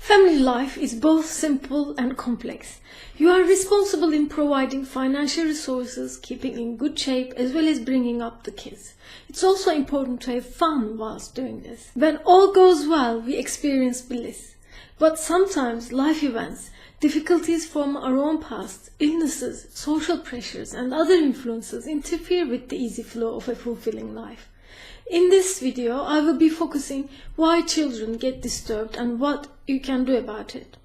Family life is both simple and complex. You are responsible in providing financial resources, keeping in good shape, as well as bringing up the kids. It's also important to have fun whilst doing this. When all goes well, we experience bliss. But sometimes life events, difficulties from our own past, illnesses, social pressures, and other influences interfere with the easy flow of a fulfilling life. In this video, I will be focusing why children get disturbed and what you can do about it.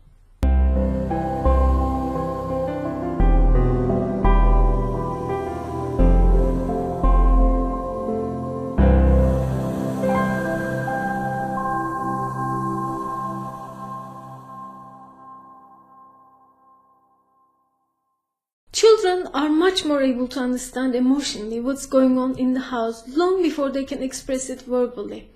Children are much more able to understand emotionally what's going on in the house long before they can express it verbally.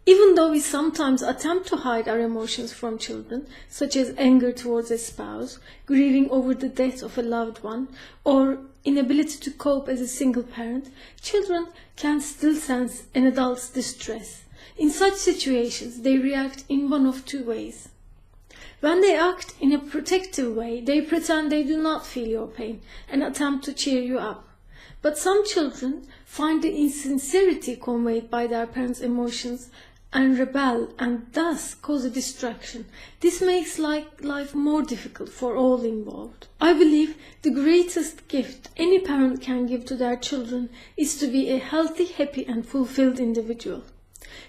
Even though we sometimes attempt to hide our emotions from children, such as anger towards a spouse, grieving over the death of a loved one, or inability to cope as a single parent, children can still sense an adult's distress. In such situations, they react in one of two ways. When they act in a protective way, they pretend they do not feel your pain and attempt to cheer you up. But some children find the insincerity conveyed by their parents' emotions and rebel and thus cause a distraction. This makes life more difficult for all involved. I believe the greatest gift any parent can give to their children is to be a healthy, happy and fulfilled individual.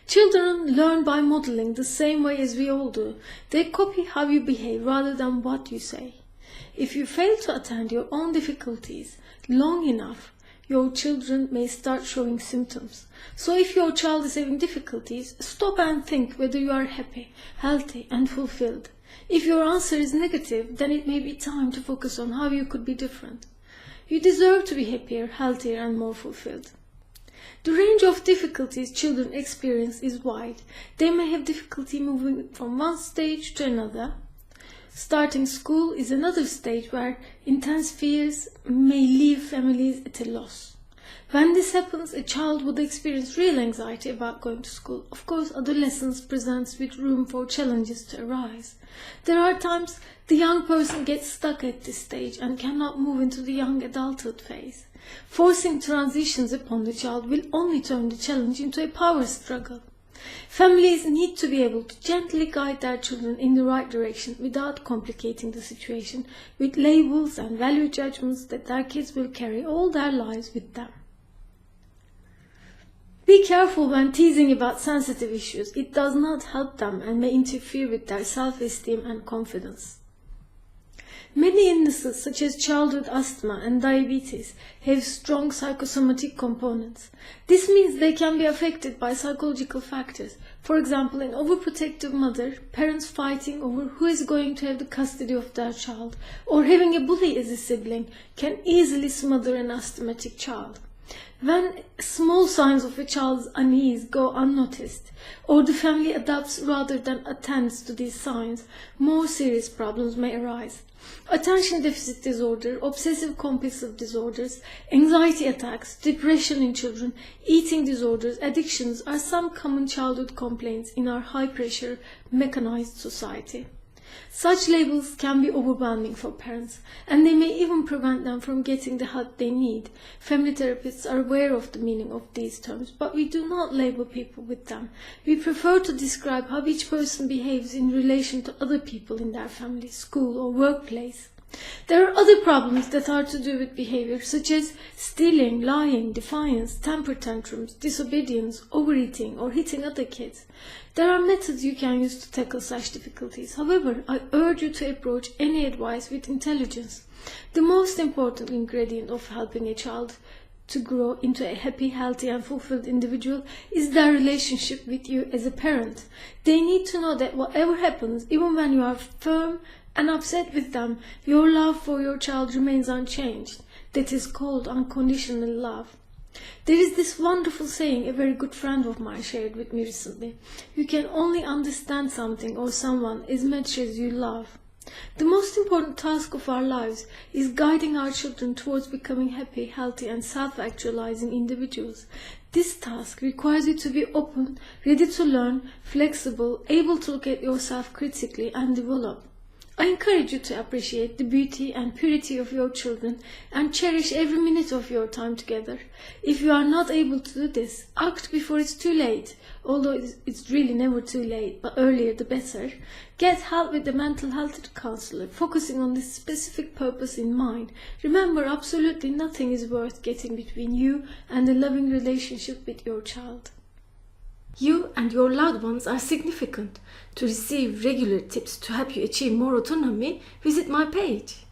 Children learn by modeling the same way as we all do. They copy how you behave rather than what you say. If you fail to attend your own difficulties long enough, your children may start showing symptoms. So if your child is having difficulties, stop and think whether you are happy, healthy and fulfilled. If your answer is negative, then it may be time to focus on how you could be different. You deserve to be happier, healthier and more fulfilled. The range of difficulties children experience is wide. They may have difficulty moving from one stage to another. Starting school is another stage where intense fears may leave families at a loss. When this happens, a child would experience real anxiety about going to school. Of course, adolescence presents with room for challenges to arise. There are times the young person gets stuck at this stage and cannot move into the young adulthood phase. Forcing transitions upon the child will only turn the challenge into a power struggle. Families need to be able to gently guide their children in the right direction without complicating the situation with labels and value judgments that their kids will carry all their lives with them. Be careful when teasing about sensitive issues. It does not help them and may interfere with their self-esteem and confidence. Many illnesses such as childhood asthma and diabetes have strong psychosomatic components. This means they can be affected by psychological factors. For example, an overprotective mother, parents fighting over who is going to have the custody of their child, or having a bully as a sibling can easily smother an asthmatic child. When small signs of a child's unease go unnoticed, or the family adapts rather than attends to these signs, more serious problems may arise. Attention deficit disorder, obsessive compulsive disorders, anxiety attacks, depression in children, eating disorders, addictions are some common childhood complaints in our high-pressure, mechanized society. Such labels can be overwhelming for parents, and they may even prevent them from getting the help they need. Family therapists are aware of the meaning of these terms, but we do not label people with them. We prefer to describe how each person behaves in relation to other people in their family, school, or workplace. There are other problems that are to do with behavior, such as stealing, lying, defiance, temper tantrums, disobedience, overeating, or hitting other kids. There are methods you can use to tackle such difficulties. However, I urge you to approach any advice with intelligence. The most important ingredient of helping a child to grow into a happy, healthy, and fulfilled individual is their relationship with you as a parent. They need to know that whatever happens, even when you are firm and upset with them, your love for your child remains unchanged. That is called unconditional love. There is this wonderful saying a very good friend of mine shared with me recently. You can only understand something or someone as much as you love. The most important task of our lives is guiding our children towards becoming happy, healthy, and self-actualizing individuals. This task requires you to be open, ready to learn, flexible, able to look at yourself critically, and develop. I encourage you to appreciate the beauty and purity of your children and cherish every minute of your time together. If you are not able to do this, act before it's too late, although it's really never too late, but earlier the better. Get help with the mental health counselor, focusing on this specific purpose in mind. Remember, absolutely nothing is worth getting between you and a loving relationship with your child. You and your loved ones are significant. To receive regular tips to help you achieve more autonomy, visit my page.